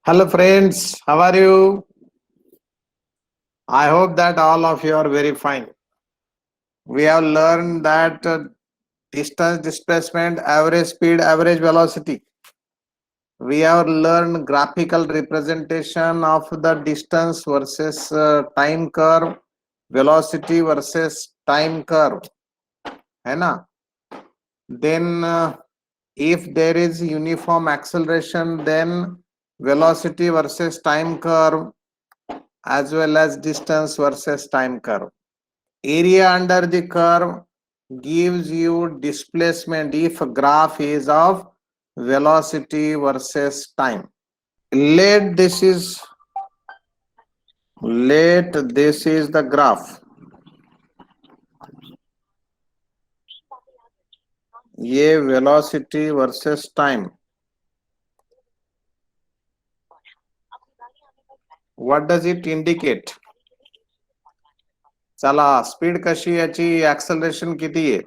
Hello friends, how are you? I hope that all of you are very fine. We have learned that distance, displacement, average speed, average velocity. We have learned graphical representation of the distance versus time curve, velocity versus time curve, है ना? Then if there is uniform acceleration, then velocity versus time curve as well as distance versus time curve. Area under the curve gives you displacement if graph is of velocity versus time. Let this is the graph. ये velocity versus time. What does it indicate? चला speed कशी याची acceleration किती आहे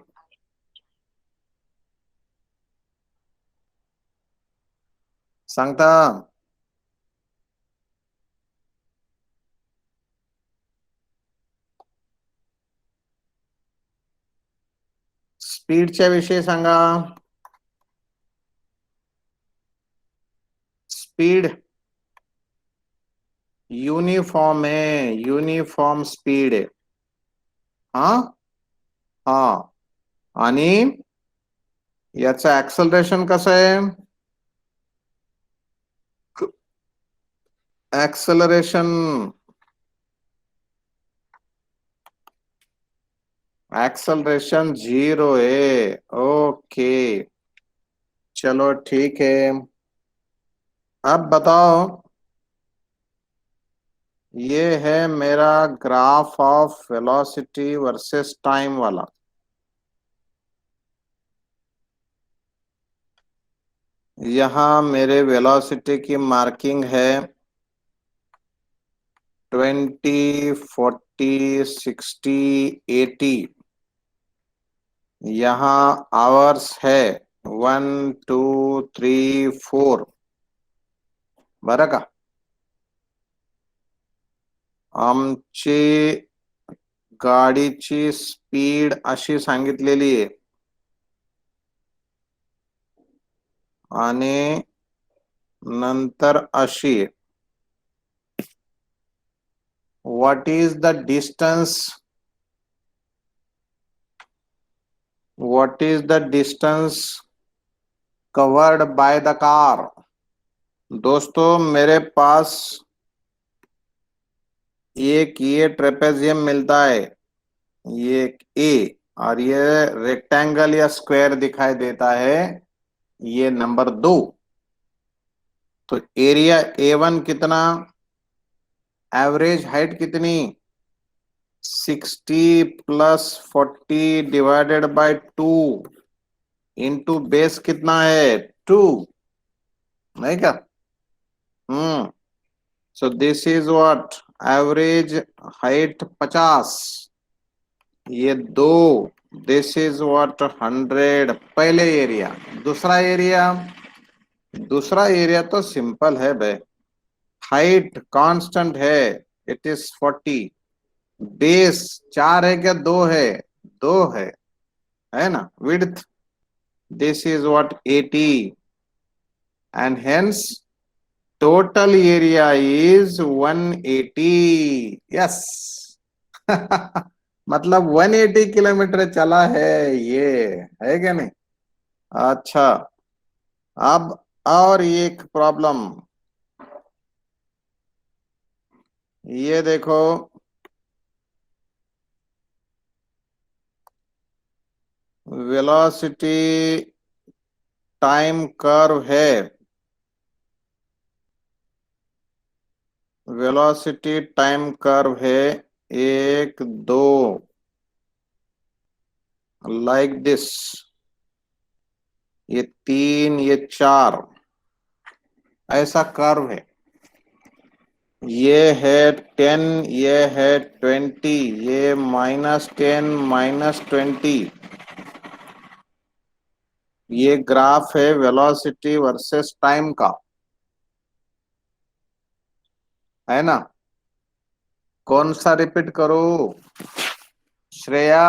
सांगता स्पीडच्या विषयी सांगा speed uniform आहे uniform speed आहे हा हा आणि याचं ऍक्सलरेशन कसं आहे ऍक्सलरेशन एक्सलरेशन 0 है ओके चलो ठीक है अब बताओ ये है मेरा graph of velocity versus time वाला यहां मेरे वेलोसिटी की मार्किंग है 20, 40, 60, 80 यहाँ आवर्स है 1, 2, 3, 4 बरं का आमची गाडीची स्पीड अशी सांगितलेली आहे आणि नंतर अशी what is the distance covered by the car दोस्तों मेरे पास एक ये ट्रेपेजियम मिलता है ये ए और ये रेक्टेंगल या स्क्वायर दिखाई देता है ये नंबर 2 तो एरिया A1 कितना एवरेज हाइट कितनी 60 plus 40 divided by 2 into base कितना है 2 नहीं क्या so this is what average height 50 ये 2 दिस इज व्हाट 100 पहले एरिया दूसरा एरिया तो सिंपल है भाई हाइट कांस्टेंट है इट इज 40 बेस 4 है क्या 2 है 2 है ना width this is what 80 and hence total area is 180 yes मतलब 180 किलोमीटर चला है ये है क्या नहीं अच्छा अब और एक प्रॉब्लम ये देखो वेलोसिटी टाइम कर्व है वेलोसिटी टाइम कर्व है 1, 2 लाइक दिस ये 3 ये 4 ऐसा कर्व है ये है 10 ये है 20 ये -10 -20 ये ग्राफ है वेलोसिटी वर्सेस टाइम का है ना? कौन सा रिपीट करो? श्रेया,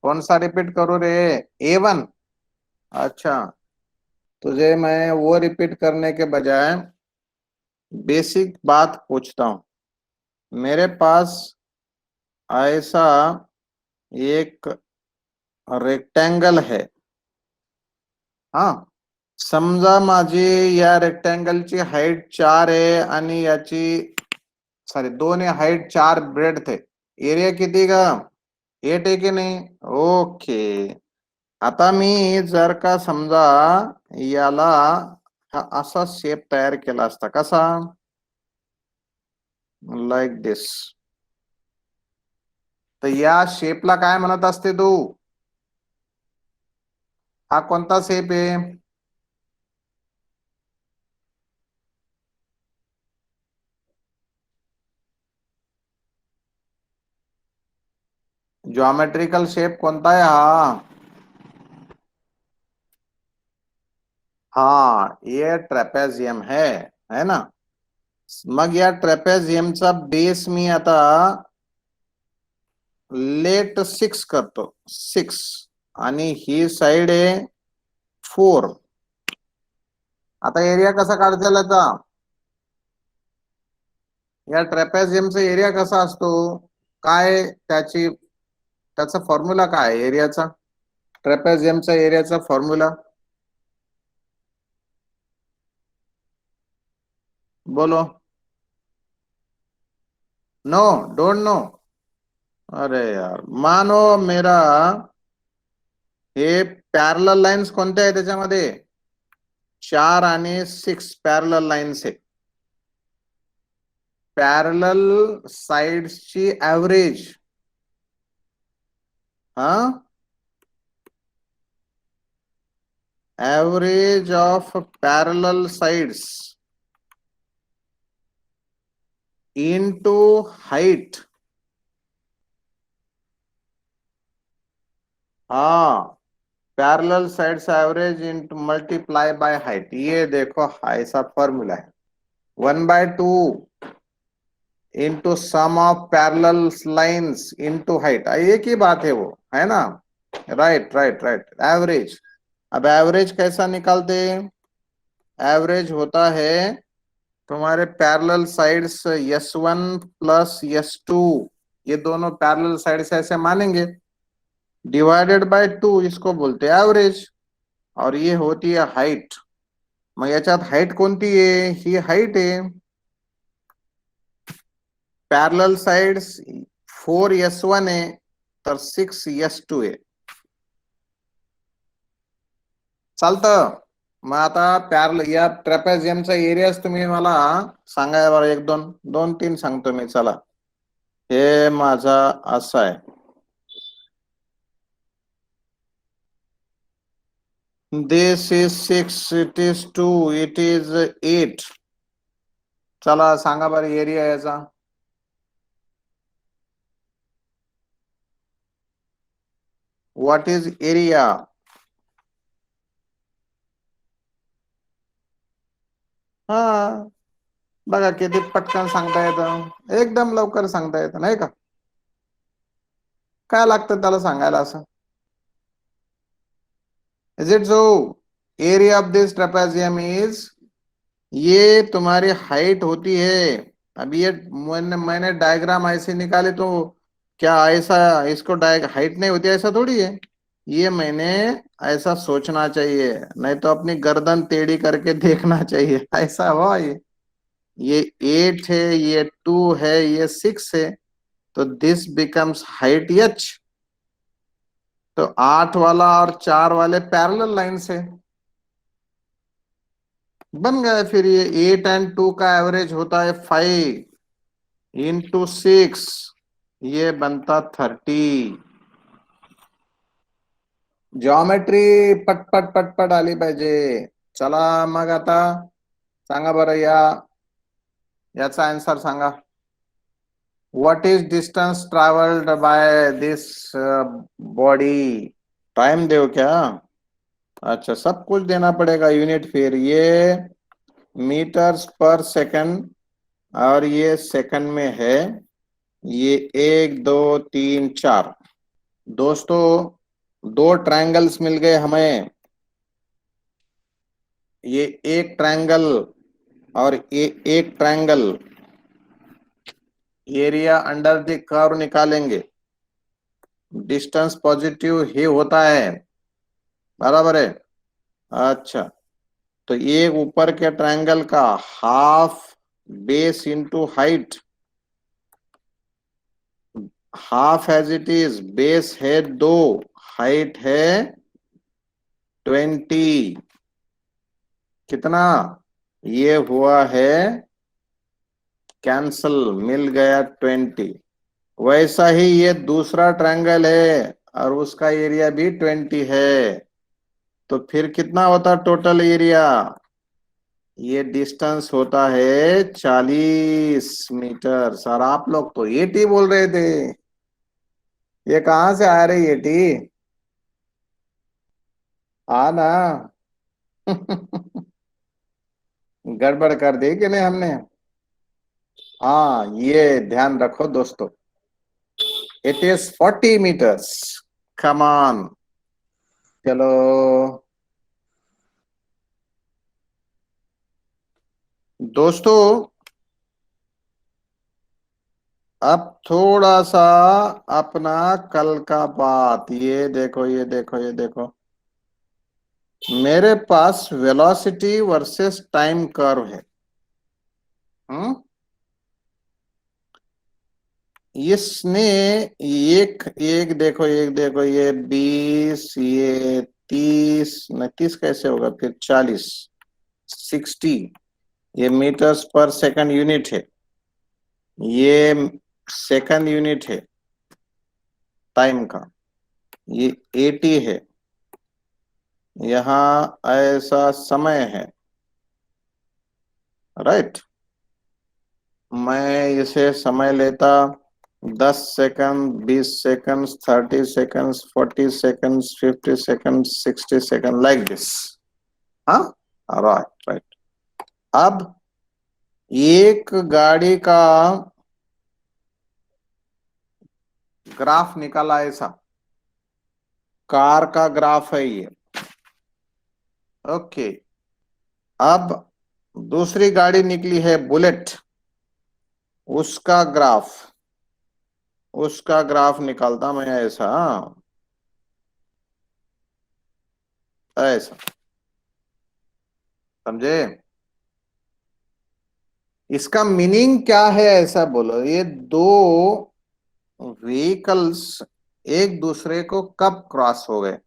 कौन सा रिपीट करो रे? A1? अच्छा, तुझे मैं वो रिपीट करने के बजाय बेसिक बात पूछता हूँ। मेरे पास ऐसा एक रेक्टेंगल है, हाँ. समजा माझी या रेक्टेंगलची हाईट 4 आहे आणि याची सॉरी 2 आहे हाईट, 4 ब्रेड थे. एरिया किती का? 8 आहे की नाही? ओके. आता मी जर का समजा याला हा असा शेप तयार केला असता, कसा? Like this. तर या शेपला काय म्हणत असते तू? हा कोणता शेप आहे? ज्योमेट्रिकल शेप कोणता आहे हा? हाँ, ये ट्रेपेजियम है ना? मग या ट्रेपेजियमचा बेस मी आता लेट 6 करतो, 6. आणि ही साइड आहे 4. आता एरिया कसा काढता येईल? या ट्रेपेजियमचा एरिया कसा असतो? काय त्याचा फॉर्म्युला काय एरियाचा? ट्रेपेजियमचा एरियाचा फॉर्म्युला बोलो. No, don't know. अरे यार, मानो मेरा हे पॅरलल लाईन्स कोणत्या आहे त्याच्यामध्ये? 4 आणि 6 पॅरलल लाईन्स आहे. पॅरलल साइड्सची ऍव्हरेज, हा, average of parallel sides into height. हाँ, parallel sides average into multiply by height. ये देखो ऐसा फॉर्मूला है. 1/2 into sum of parallel lines into height. एक ही बात है वो, है ना? Right right right. एवरेज. अब एवरेज कैसा निकालते? एवरेज होता है तुम्हारे parallel sides S1 plus S2, ये दोनों पैरेलल साइड्स ऐसे मानेंगे, डिवाइडेड बाय 2, इसको बोलते हैं एवरेज. और ये होती है हाइट. मग याच्यात हाइट कोणती आहे? ही हाइट आहे. पॅरलल साइड्स 4S1 आहे, तर 6S2 आहे. चालतं. मग आता या ट्रॅपेझियमचा एरियाच तुम्ही मला सांगा बरं. 1 2 2 3 सांगतो मी. चला, हे माझा असं आहे. This is 6, it is 2, it is 8. चला सांगा बरं एरिया याचा. What is area? हा, बघा किती पटकन सांगता येतं, एकदम लवकर सांगता येतं, नाही का? काय लागतं त्याला सांगायला असं? Is it so? Area of this trapezium is, ये तुम्हारी हाइट होती है. अभी ये मैंने डायग्राम ऐसे निकाले तो क्या ऐसा इसको हाइट नहीं होती? ऐसा थोड़ी है. ये मैंने ऐसा सोचना चाहिए, नहीं तो अपनी गर्दन टेढ़ी करके देखना चाहिए. ऐसा हुआ ये 8 है, ये 2 है, ये 6 है, तो दिस बिकम्स हाइट H. तो 8 वाला और 4 वाले पैरेलल लाइन से बन गए. फिर ये 8 एंड 2 का एवरेज होता है 5 इंटू 6, ये बनता 30. जॉमेट्री पटपट पटपट आली पाहिजे. चला मग आता सांगा बरं याचा आन्सर सांगा. What is distance travelled by this body? Time दो क्या? अच्छा, सब कुछ देना पड़ेगा यूनिट. फिर ये मीटर्स पर सेकंड, और ये सेकंड में है। ये 1 2 3 4। दोस्तों, दो ट्रायंगल्स मिल गए हमें। ये एक ट्रायंगल और ये एक triangle, area under the curve निकालेंगे। डिस्टेंस पॉजिटिव ही होता है, बराबर है। अच्छा, तो ये ऊपर के ट्रायंगल का half base into height, half as it is, base है 2, हाइट है 20। कितना? ये हुआ है कैंसल, मिल गया 20। वैसा ही ये दूसरा ट्रायंगल है और उसका एरिया भी 20 है। तो फिर कितना होता टोटल एरिया? ये डिस्टेंस होता है 40 मीटर। सर आप लोग तो 80 बोल रहे थे, ये कहाँ से आ रही 80? ना। गड़बड़ कर दी कि नहीं हमने? हाँ, ये ध्यान रखो दोस्तों, इट इज 40 मीटर्स। कमान, चलो। दोस्तों, अब थोड़ा सा अपना कल का बात, ये देखो ये देखो ये देखो। मेरे पास वेलोसिटी वर्सेस टाइम कर्व है। हम्म इसने एक एक देखो, एक देखो, ये 20, ये 30, न 30 कैसे होगा फिर, 40, 60। ये मीटर्स पर सेकंड यूनिट है, ये सेकंड यूनिट है टाइम का। ये 80 है, यहाँ ऐसा समय है, राइट। मैं इसे समय लेता 10 second, 20 second, 30 second, 40 second, 50 second, 60 second, like this. हाँ, राइट राइट। अब एक गाड़ी का ग्राफ निकाला, ऐसा कार का ग्राफ है ये। ओके, अब दूसरी गाड़ी निकली है बुलेट, उसका ग्राफ, उसका ग्राफ निकालता मैं ऐसा, ऐसा, समझे? इसका मीनिंग क्या है ऐसा बोलो। ये दो व्हीकल्स एक दूसरे को कब क्रॉस हो गए?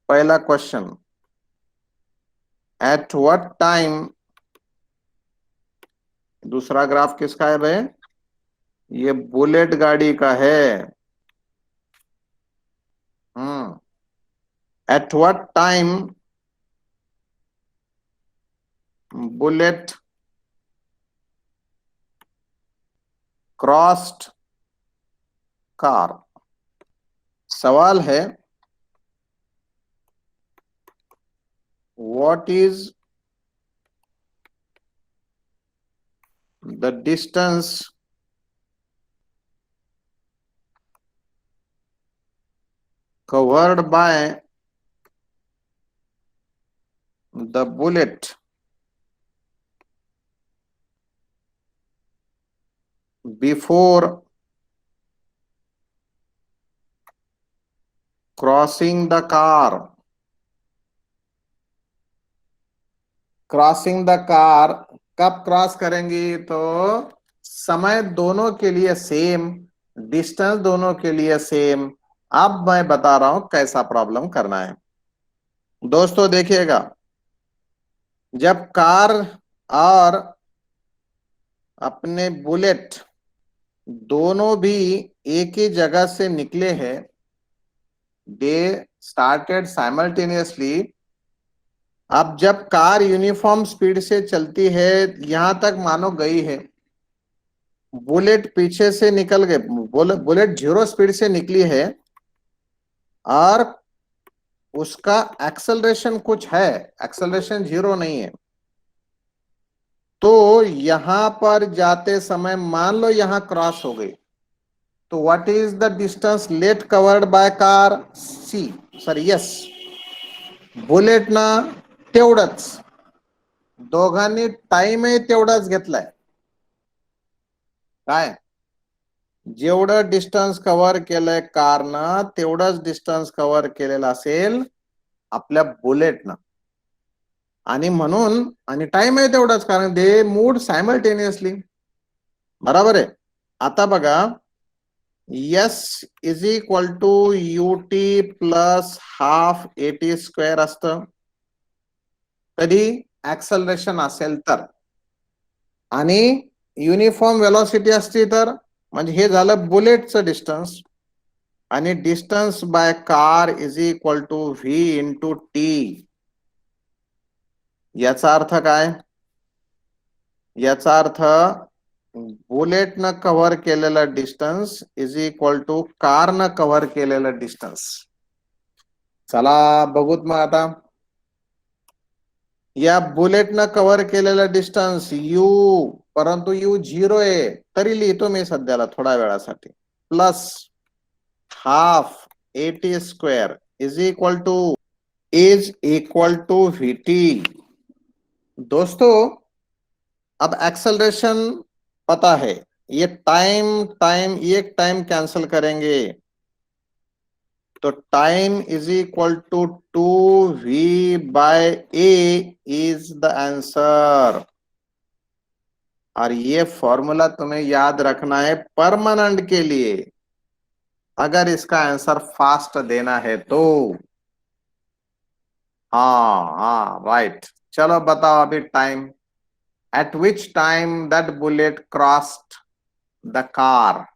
पहला क्वेश्चन, एट व्हाट टाइम। दूसरा ग्राफ किसका है भाई? ये बुलेट गाड़ी का है। Hmm at what time bullet crossed car. सवाल है, what is the distance covered by the bullet before crossing the car? Crossing the car कब क्रॉस करेंगी? तो समय दोनों के लिए सेम, डिस्टेंस दोनों के लिए सेम। अब मैं बता रहा हूं कैसा प्रॉब्लम करना है। दोस्तों देखिएगा, जब कार और अपने बुलेट दोनों भी एक ही जगह से निकले हैं, दे स्टार्टेड साइमल्टेनियसली। अब जब कार यूनिफॉर्म स्पीड से चलती है, यहां तक मानो गई है, बुलेट पीछे से निकल गए, बुलेट 0 स्पीड से निकली है और उसका एक्सेलरेशन कुछ है, एक्सेलरेशन 0 नहीं है। तो यहां पर जाते समय मान लो यहां क्रॉस हो गई, तो what is the distance let covered by car? See, sorry yes, bullet ना तेवढंच, दोघांनी टाइमही तेवढाच घेतलाय. काय? जेवढं डिस्टन्स कव्हर केलंय कारनं तेवढंच डिस्टन्स कव्हर केलेलं असेल आपल्या बुलेटनं. आणि म्हणून आणि टाइम आहे तेवढाच, कारण दे मूड सायमल्टेनियसली. बरोबर आहे. आता बघा, s is equal to u t plus half eighty square असतं कधी ऍक्सलरेशन असेल तर, आणि युनिफॉर्म वेलॉसिटी असती तर, म्हणजे हे झालं बुलेटचं डिस्टन्स. आणि distance by car is equal to V into T. याचा अर्थ काय? याचा अर्थ बुलेटनं कव्हर केलेलं डिस्टन्स इज इक्वल टू कारनं कव्हर केलेलं डिस्टन्स. चला बघूत मग आता. या बुलेटनं कव्हर केलेलं डिस्टन्स यू, परंतु यू 0 आहे, तरी लिहितो मी सध्याला थोड्या वेळासाठी, plus half eighty square is equal to VT. दोस्तों अब एक्सेलरेशन पता है, ये टाइम टाइम एक टाइम कैंसिल करेंगे, तो time is equal to 2v/a is the answer. और ये फॉर्मूला तुम्हें याद रखना है परमानेंट के लिए, अगर इसका आंसर फास्ट देना है तो. हाँ हाँ राइट. चलो बताओ अभी time. At which time that bullet crossed the car?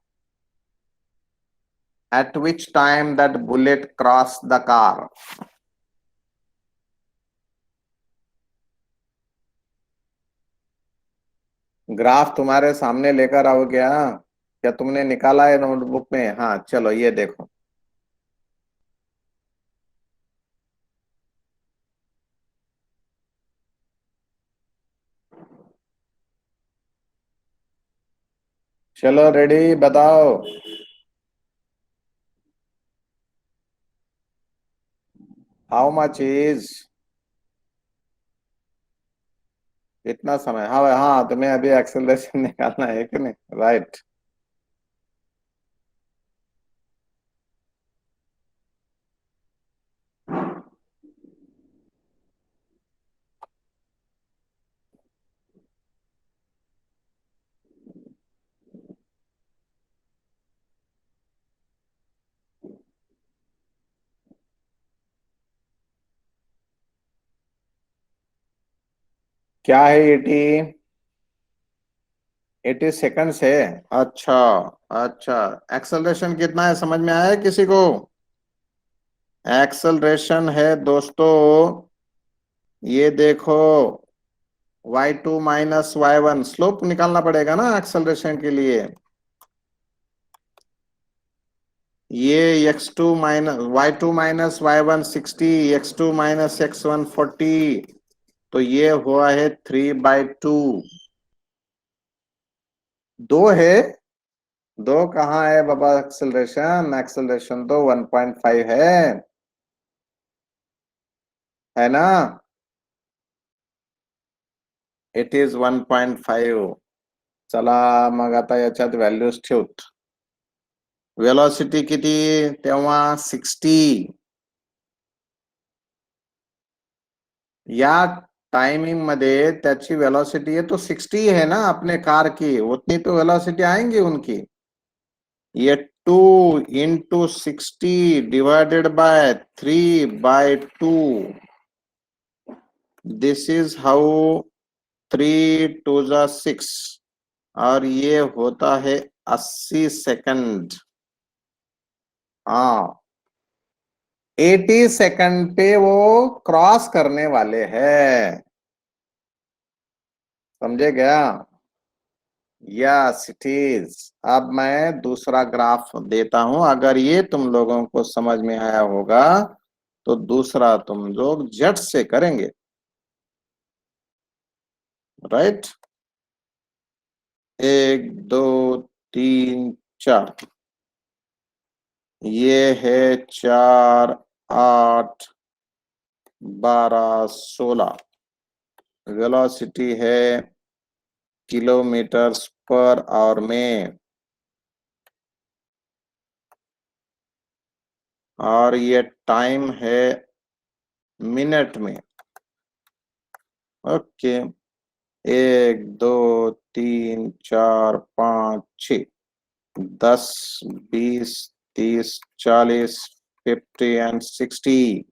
At which time that bullet crossed the car? Graph तुम्हारे सामने लेकर आओ क्या? क्या तुमने निकाला है नोटबुक में? हाँ चलो ये देखो. चलो रेडी, बताओ. हाउ मच इज, इतना समय. हाँ हाँ, तुम्हें अभी एक्सेलरेशन निकालना है कि नहीं? राइट. क्या है 80 सेकंड्स है. अच्छा अच्छा, एक्सेलरेशन कितना है समझ में आया किसी को? एक्सेलरेशन है दोस्तों, ये देखो, y2 माइनस y1. स्लोप निकालना पड़ेगा ना एक्सेलरेशन के लिए. ये x2 minus y2 minus y1 60, x2 minus x1 40, तो ये हुआ है 3/2. दो है, दो कहाँ है बाबा? एक्सेलरेशन, एक्सेलरेशन तो 1.5 है ना? It is 1.5. चला मग आता याच्यात व्हॅल्यूज ठेवत. वेलॉसिटी किती तेव्हा? 60. या टाइमिंग मध्ये त्याची वेलोसिटी है तो 60 है ना अपने कार की, उतनी तो वेलोसिटी आएंगी उनकी. ये 2 into 60 divided by 3/2. This is how 3 × 2 = 6, और ये होता है 80 सेकंड. हाँ, 80 सेकंड पे वो क्रॉस करने वाले हैं. समझे क्या? Yes it is. अब मैं दूसरा ग्राफ देता हूं, अगर ये तुम लोगों को समझ में आया होगा तो दूसरा तुम लोग झट से करेंगे, राइट। 1 2 3 4, ये है 4 8 12 16, वेलोसिटी है किलोमीटर्स पर आवर में, और ये टाइम है मिनट में। Okay, 1 2 3 4 5 6, 10 20 30 40 50 and 60।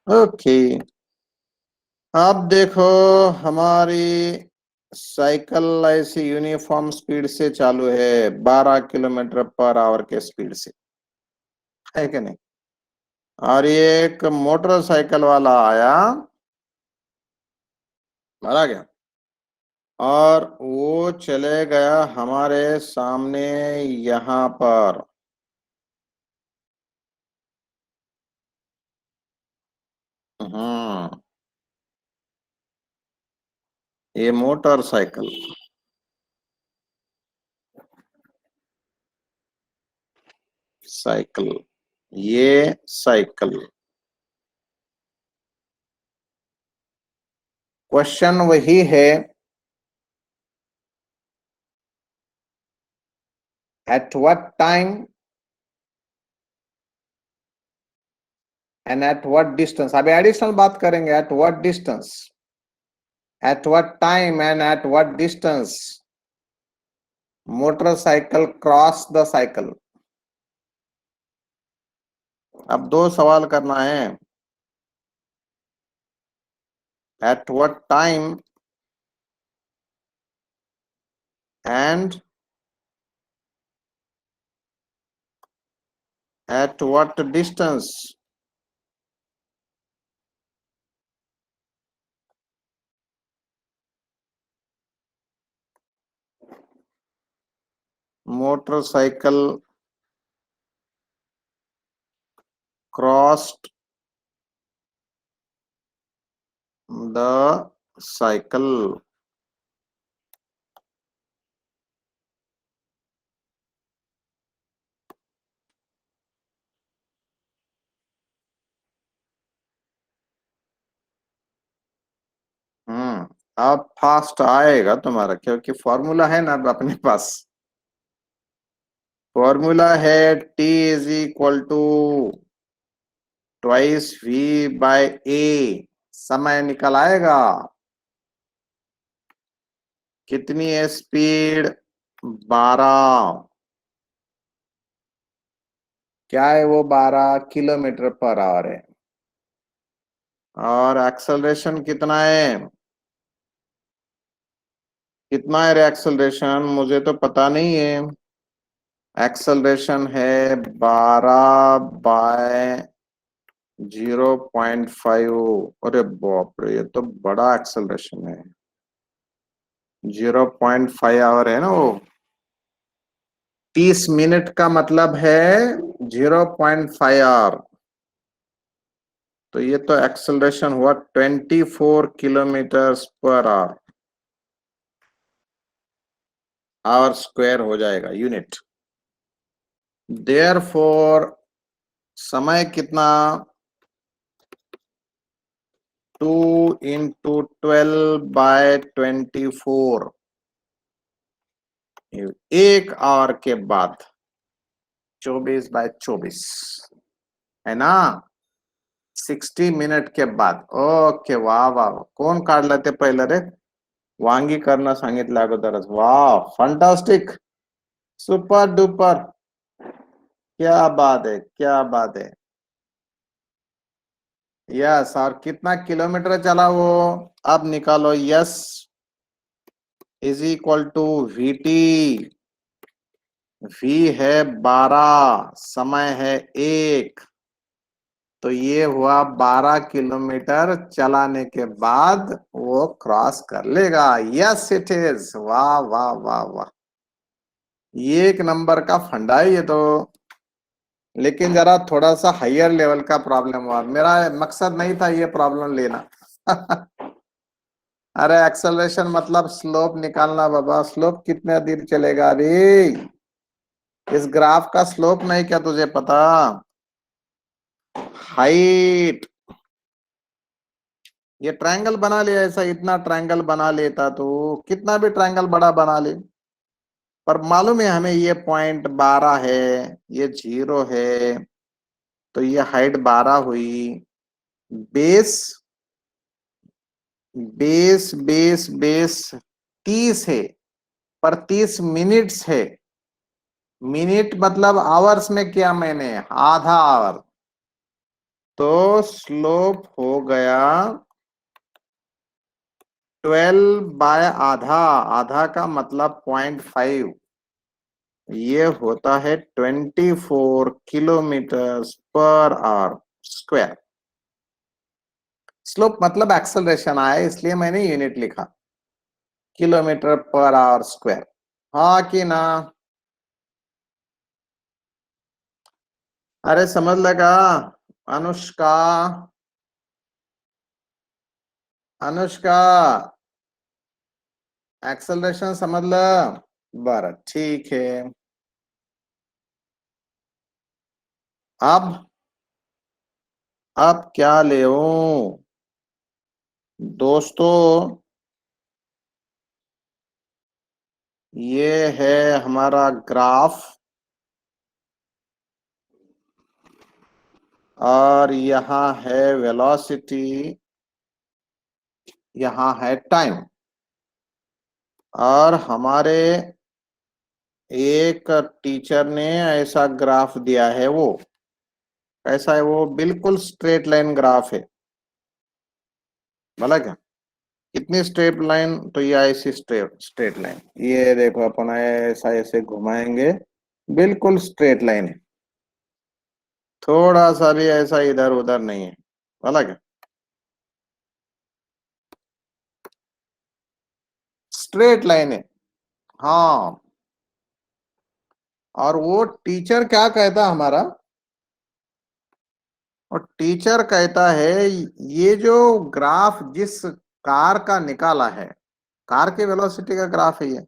ओके, अब देखो हमारी साइकिल ऐसी यूनिफॉर्म स्पीड से चालू है, 12 किलोमीटर पर आवर के स्पीड से, है कि नहीं। और ये एक मोटरसाइकिल वाला आया, मारा गया, और वो चले गया हमारे सामने यहाँ पर। हम्म, ये मोटरसाइकिल, साइकिल, ये साइकिल। क्वेश्चन वही है, at what time and at what distance. अभी एडिशनल बात करेंगे, at what distance, at what time and at what distance motorcycle cross the cycle. अब दो सवाल करना है, at what time and at what distance motorcycle crossed the cycle. अब fast आएगा तुम्हारा, क्योंकि फॉर्मूला है ना अब अपने पास। फॉर्मूला है t is equal to twice we bye ए। समय निकल आएगा, कितनी है स्पीड, 12। क्या है वो, 12 किलोमीटर पर आवर है। और एक्सेलरेशन कितना है, कितना है एक्सेलरेशन, मुझे तो पता नहीं है। एक्सेलरेशन है 12/0.5। अरे बाप रे, ये तो बड़ा एक्सेलरेशन है। 0.5 आवर है ना वो, 30 मिनट का मतलब है 0.5 आवर। तो ये तो एक्सेलरेशन हुआ 24 kilometre per hour, our square हो जाएगा यूनिट। देयरफॉर समय कितना, 2 × 12/24। 1 आवर के बाद 24/24 है ना, 60 मिनट के बाद। ओके, वाह वाह, कोण काढलं ते पहिलं रे, वांगी करणं सांगितलं अगोदरच। वाह, फंटास्टिक, सुपर डुपर, क्या बात है, क्या बात है। यस, और कितना किलोमीटर चला वो, अब निकालो। S is equal to v t, v है 12, समय है 1, तो ये हुआ 12 किलोमीटर चलाने के बाद वो क्रॉस कर लेगा। यस इट इज, वाह वाह वाह वाह, ये एक नंबर का फंडा है ये तो। लेकिन जरा थोड़ा सा हायर लेवल का प्रॉब्लम हुआ, मेरा मकसद नहीं था ये प्रॉब्लम लेना। अरे एक्सेलरेशन मतलब स्लोप निकालना बाबा, स्लोप कितने देर चलेगा अरे, इस ग्राफ का स्लोप नहीं क्या तुझे पता? हाइट, ये ट्रायंगल बना लिया ऐसा, इतना ट्रायंगल बना लेता तो कितना भी ट्रायंगल बड़ा बना ले, पर मालूम है हमें ये पॉइंट 12 है, ये 0 है, तो ये हाइट 12 हुई। बेस बेस बेस बेस 30 है, पर 30 मिनट्स है। मिनट मतलब आवर्स में किया मैंने, आधा आवर, तो स्लोप हो गया 12 बाय आधा, आधा का मतलब 0.5, ये होता है 24 kilometre per hour square. Slope मतलब एक्सेलरेशन आया, इसलिए मैंने यूनिट लिखा, किलोमीटर पर आवर स्क्वायर। हाँ कि ना? अरे समझ लगा? अनुष्का, अनुष्का, एक्सेलरेशन समझ ल? बरं ठीक है। अब क्या ले दोस्तों, ये है हमारा ग्राफ, और यहाँ है वेलोसिटी, यहाँ है टाइम, और हमारे एक टीचर ने ऐसा ग्राफ दिया है, वो कैसा है? वो बिल्कुल स्ट्रेट लाइन ग्राफ है, भला क्या? कितनी स्ट्रेट लाइन? तो ये ऐसी स्ट्रेट स्ट्रेट लाइन, ये देखो अपन ऐसा ऐसे घुमाएंगे, बिल्कुल स्ट्रेट लाइन है, थोड़ा सा भी ऐसा इधर उधर नहीं है, भला क्या? स्ट्रेट लाइन है, हाँ। और वो टीचर क्या कहता हमारा, और टीचर कहता है ये जो ग्राफ जिस कार का निकाला है, कार के वेलोसिटी का ग्राफ है ये,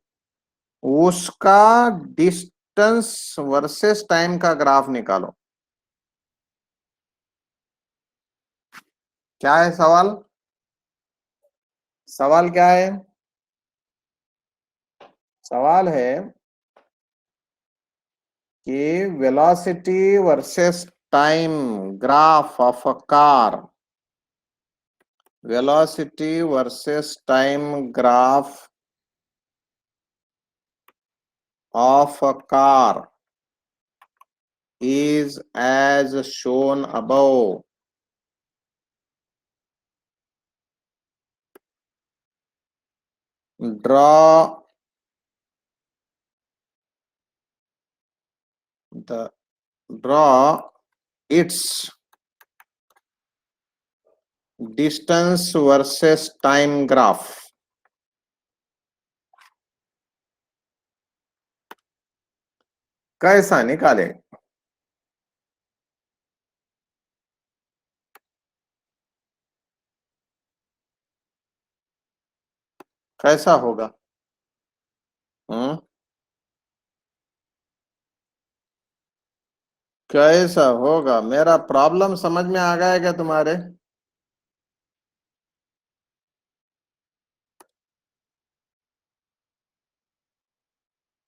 उसका डिस्टेंस वर्सेस टाइम का ग्राफ निकालो। क्या है सवाल? सवाल क्या है? सवाल है कि velocity versus time graph of a car, velocity versus time graph of a car is as shown above. Draw the draw its distance versus time graph. कैसा निकाले? कैसा होगा? हम्म, कैसा होगा? मेरा प्रॉब्लम समझ में आ गया क्या तुम्हारे?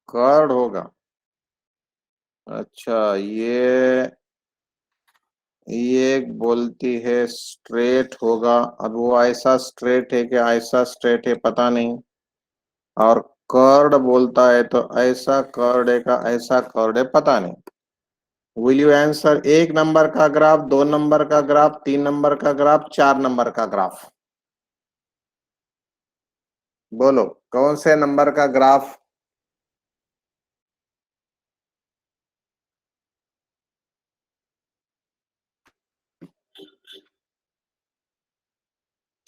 कर्ड होगा? अच्छा, ये बोलती है स्ट्रेट होगा, अब वो ऐसा स्ट्रेट है कि ऐसा स्ट्रेट है पता नहीं, और कर्ड बोलता है तो ऐसा कर्ड है का ऐसा कर्ड है पता नहीं। Will you answer? एक नंबर का ग्राफ, दो नंबर का ग्राफ, तीन नंबर का ग्राफ, चार नंबर का ग्राफ? बोलो कौन से नंबर का ग्राफ?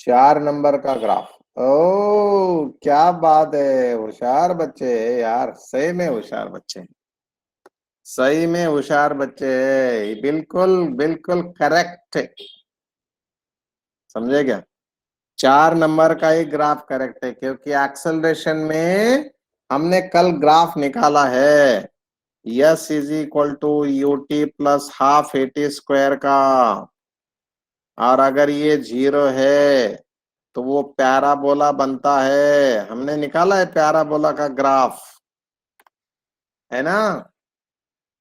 चार नंबर का ग्राफ। ओ क्या बात है, होशियार बच्चे हैं यार, सही में होशियार बच्चे हैं। सही में होशियार बच्चे है, बिल्कुल बिल्कुल करेक्ट। समझे क्या? 4 नंबर का ही ग्राफ करेक्ट है, क्योंकि एक्सेलरेशन में हमने कल ग्राफ निकाला है, s is equal to u t plus half a t square का। और अगर ये 0 है तो वो पैराबोला बनता है। हमने निकाला है पैराबोला का ग्राफ, है ना?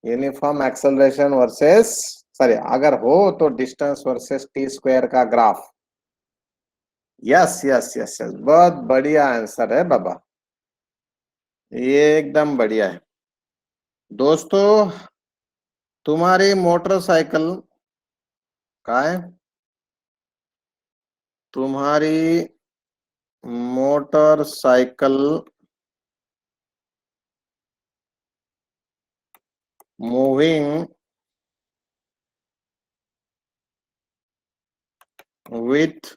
यूनिफॉर्म एक्सेलरेशन वर्सेस, सॉरी, अगर हो तो डिस्टेंस वर्सेस टी स्क्वायर का graph. Yes yes yes yes, बहुत बढ़िया आंसर है बाबा, ये एकदम बढ़िया है। दोस्तों, तुम्हारी मोटरसाइकिल का है, तुम्हारी motorcycle moving with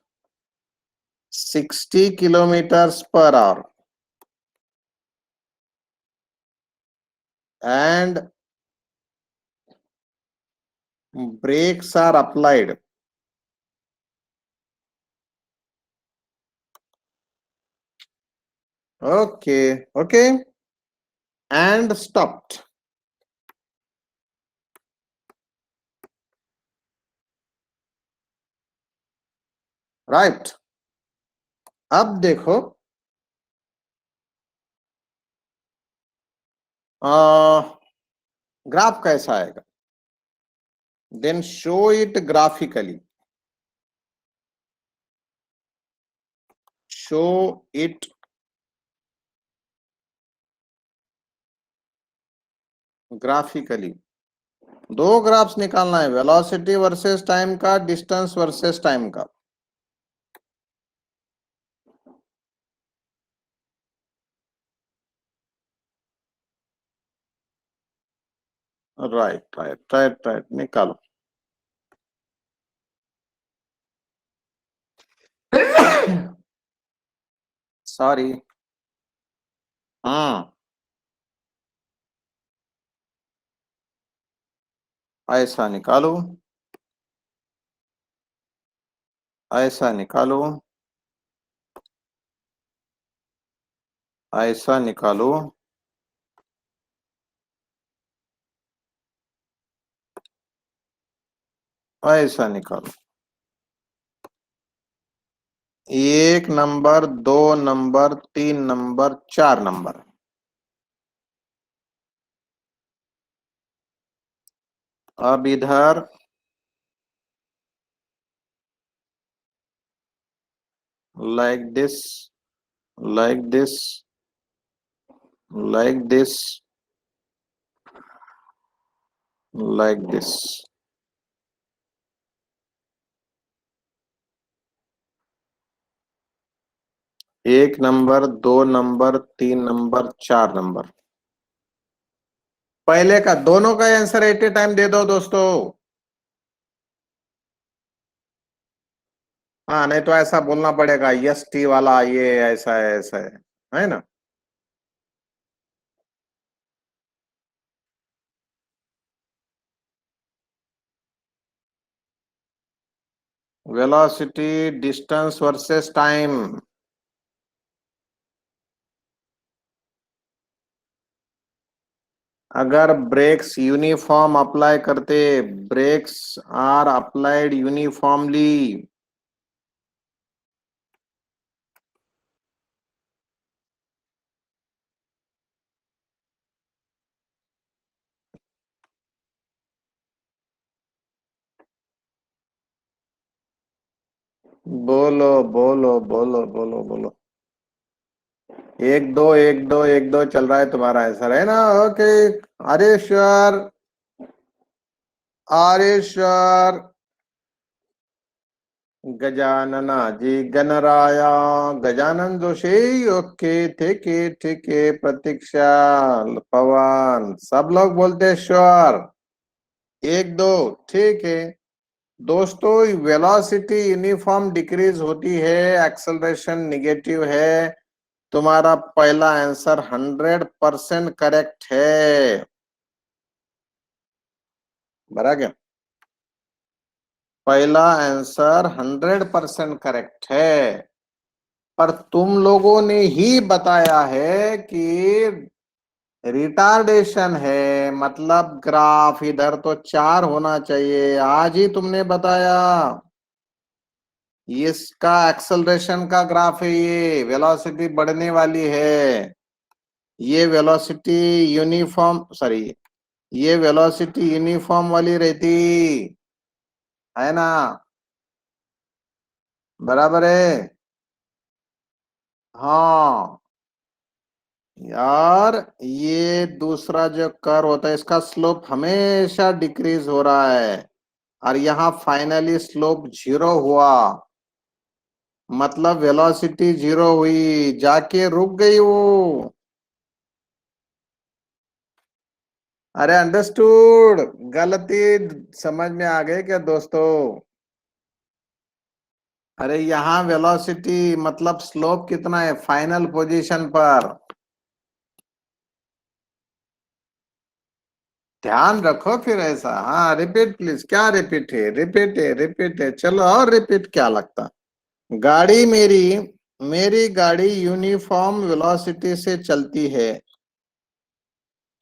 60 kilometers per hour and brakes are applied. Okay, okay, and stopped. Right. अब देखो, ग्राफ कैसा आएगा? Then show it graphically. Show it graphically. दो ग्राफ्स निकालना है, वेलोसिटी वर्सेस टाइम का, डिस्टेंस वर्सेस टाइम का। राइट राइट राइट राइट, निकालो। सॉरी। हाँ, ऐसा निकालो, ऐसा निकालो, ऐसा निकालो, ऐसा निकालो। 1 नंबर, 2 नंबर, 3 नंबर, 4 नंबर। अब इधर like this, like this, like this, like this. 1 number, 2 number, 3 number, 4 number. पहले का दोनों का आंसर एट ए टाइम दे दो दोस्तों। हाँ, नहीं तो ऐसा बोलना पड़ेगा, यस टी वाला ये ऐसा है ना? Velocity, distance versus time. अगर ब्रेक्स यूनिफॉर्म अप्लाई करते, ब्रेक्स आर अप्लाइड यूनिफॉर्मली। बोलो बोलो बोलो बोलो बोलो। 1-2 1-2 1-2 चल रहा है, तुम्हारा आंसर है ना? ओके। अरे श्योर, अरे श्योर। गजानना जी गणराया, गजानन जोशी। ओके, ठीक है, प्रतीक्षा, पवन, सब लोग बोलते श्योर। 1-2, ठीक है। दोस्तों, वेलोसिटी यूनिफॉर्म डिक्रीज होती है, एक्सेलरेशन निगेटिव है। तुम्हारा पहला आंसर 100% करेक्ट है। बरा क्या? पहला आंसर 100% करेक्ट है, पर तुम लोगों ने ही बताया है कि रिटार्डेशन है, मतलब ग्राफ इधर तो 4 होना चाहिए। आज ही तुमने बताया। ये इसका एक्सेलरेशन का ग्राफ है, ये वेलोसिटी बढ़ने वाली है। ये वेलोसिटी यूनिफॉर्म, सॉरी, ये वेलोसिटी यूनिफॉर्म वाली रहती है ना? बराबर है। हाँ यार, ये दूसरा जो कर्व होता है इसका स्लोप हमेशा डिक्रीज हो रहा है, और यहाँ फाइनली स्लोप 0 हुआ, मतलब वेलोसिटी 0 हुई, जाके रुक गई वो। अरे अंडरस्टूड, गलती समझ में आ गई क्या दोस्तों? अरे यहाँ वेलोसिटी मतलब स्लोप कितना है फाइनल पोजीशन पर, ध्यान रखो फिर ऐसा। हाँ रिपीट प्लीज, क्या रिपीट है? रिपीट है, रिपीट है, चलो और रिपीट क्या लगता? गाड़ी मेरी मेरी गाड़ी यूनिफॉर्म वेलोसिटी से चलती है।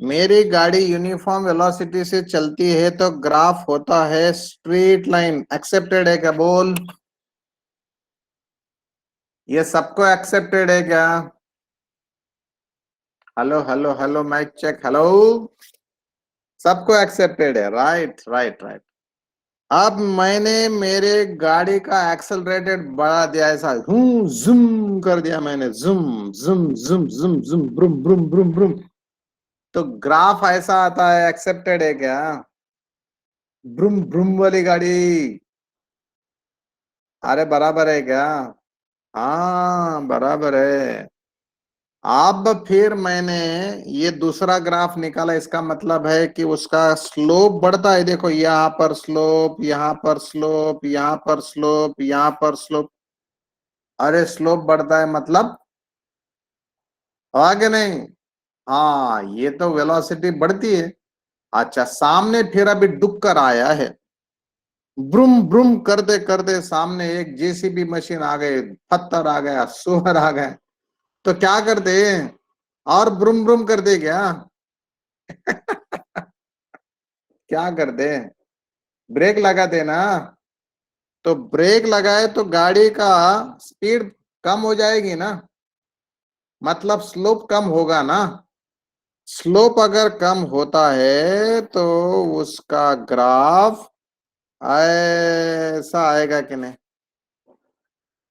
मेरी गाड़ी यूनिफॉर्म वेलोसिटी से चलती है तो ग्राफ होता है स्ट्रेट लाइन। एक्सेप्टेड है क्या? बोल, ये सबको एक्सेप्टेड है क्या? Hello hello hello, mic check, hello. सबको एक्सेप्टेड है, राइट राइट राइट। अब मैंने मेरे गाड़ी का एक्सेलरेटेड बढ़ा दिया, ऐसा हूं जूम कर दिया मैंने, zoom zoom zoom zoom zoom vroom vroom vroom vroom, तो ग्राफ ऐसा आता है। एक्सेप्टेड है क्या? ब्रूम ब्रूम वाली गाड़ी। अरे बराबर है क्या? हाँ बराबर है। अब फिर मैंने ये दूसरा ग्राफ निकाला, इसका मतलब है कि उसका स्लोप बढ़ता है। देखो यहाँ पर स्लोप, यहाँ पर स्लोप, यहाँ पर स्लोप, यहाँ पर स्लोप। अरे स्लोप बढ़ता है मतलब, आगे नहीं। हाँ ये तो वेलोसिटी बढ़ती है। अच्छा, सामने फिर अभी डुक्कर आया है, ब्रूम ब्रूम करते करते सामने एक जेसीबी मशीन आ गई, पत्थर आ गया, सुअर आ गए, तो क्या करते? और ब्रूम ब्रूम करते क्या? क्या करते? ब्रेक लगाते ना। तो ब्रेक लगाए तो गाड़ी का स्पीड कम हो जाएगी ना, मतलब स्लोप कम होगा ना। स्लोप अगर कम होता है तो उसका ग्राफ ऐसा आएगा कि नहीं?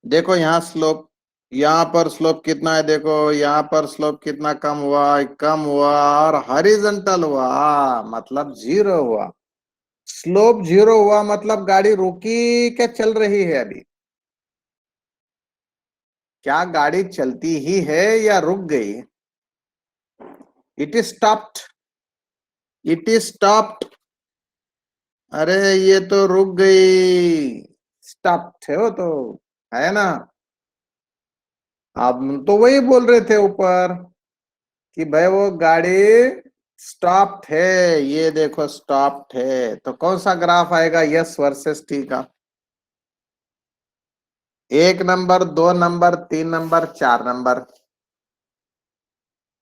देखो यहाँ स्लोप, यहाँ पर स्लोप कितना है, देखो यहाँ पर स्लोप कितना कम हुआ, कम हुआ, और हॉरिजॉन्टल हुआ मतलब 0 हुआ। स्लोप 0 हुआ मतलब गाड़ी रुकी क्या चल रही है अभी? क्या गाड़ी चलती ही है या रुक गई? It is stopped, it is stopped. अरे ये तो रुक गई, स्टॉप्ड है वो तो, है ना? आप तो वही बोल रहे थे ऊपर कि भाई वो गाड़ी स्टॉप्ड है, ये देखो स्टॉप्ड है, तो कौन सा ग्राफ आएगा? यस वर्सेस टी का। 1 नंबर, 2 नंबर, 3 नंबर, 4 नंबर।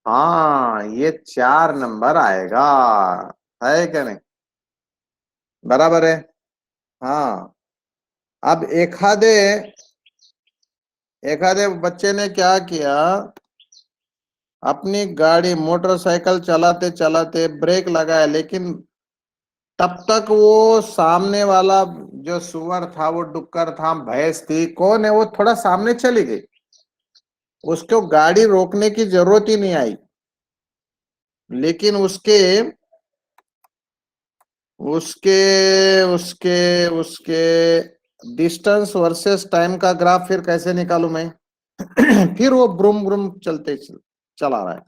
हाँ ये 4 नंबर आएगा, है क्या नहीं? बराबर है। हाँ। अब एक आधे बच्चे ने क्या किया, अपनी गाड़ी मोटरसाइकिल चलाते चलाते ब्रेक लगाया, लेकिन तब तक वो सामने वाला जो सुअर था, वो डुक्कर था, भैंस थी, कौन है वो, थोड़ा सामने चली गई, उसको गाड़ी रोकने की जरूरत ही नहीं आई। लेकिन उसके उसके उसके उसके डिस्टेंस वर्सेस टाइम का ग्राफ फिर कैसे निकालूं मैं? फिर वो ब्रुम ब्रुम चला रहा है।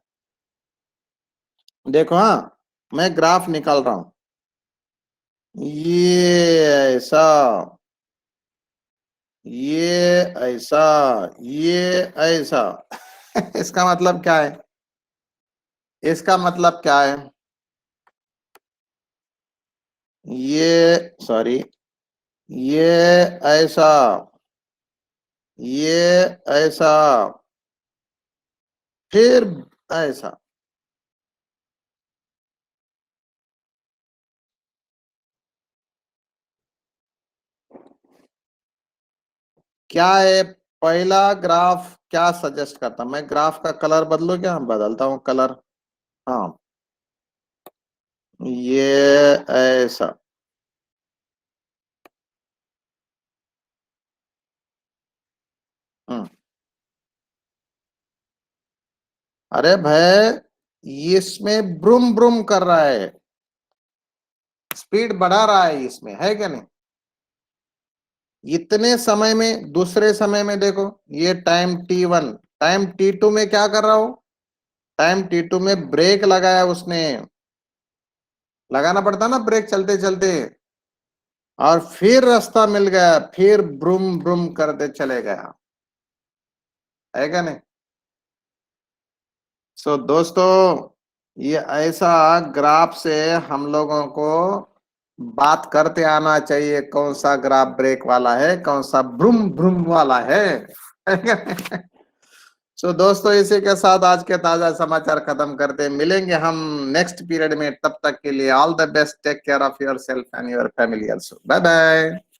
देखो हाँ, मैं ग्राफ निकाल रहा हूं। ये ऐसा, ये ऐसा, ये ऐसा। इसका मतलब क्या है? इसका मतलब क्या है? ये सॉरी, ये ऐसा, ये ऐसा, फिर ऐसा। क्या है? पहला ग्राफ क्या सजेस्ट करता? मैं ग्राफ का कलर बदलू क्या? बदलता हूं कलर। हाँ, ये ऐसा। हम्म। अरे भाई, इसमें ब्रूम ब्रूम कर रहा है, स्पीड बढ़ा रहा है इसमें, है क्या नहीं? इतने समय में, दूसरे समय में देखो, ये टाइम T1, टाइम T2 में क्या कर रहा हूं? टाइम T2 में ब्रेक लगाया उसने, लगाना पड़ता ना ब्रेक चलते चलते, और फिर रास्ता मिल गया, फिर ब्रूम ब्रूम करते चले गया, है क्या नहीं? सो दोस्तों, ये ऐसा ग्राफ से हम लोगों को बात करते आना चाहिए, कौन सा ग्राफ ब्रेक वाला है, कौन सा ब्रूम ब्रूम वाला है। सो दोस्तों, इसी के साथ आज के ताजा समाचार खत्म करते हैं। मिलेंगे हम नेक्स्ट पीरियड में, तब तक के लिए all the best, take care of your self and your family also, bye bye.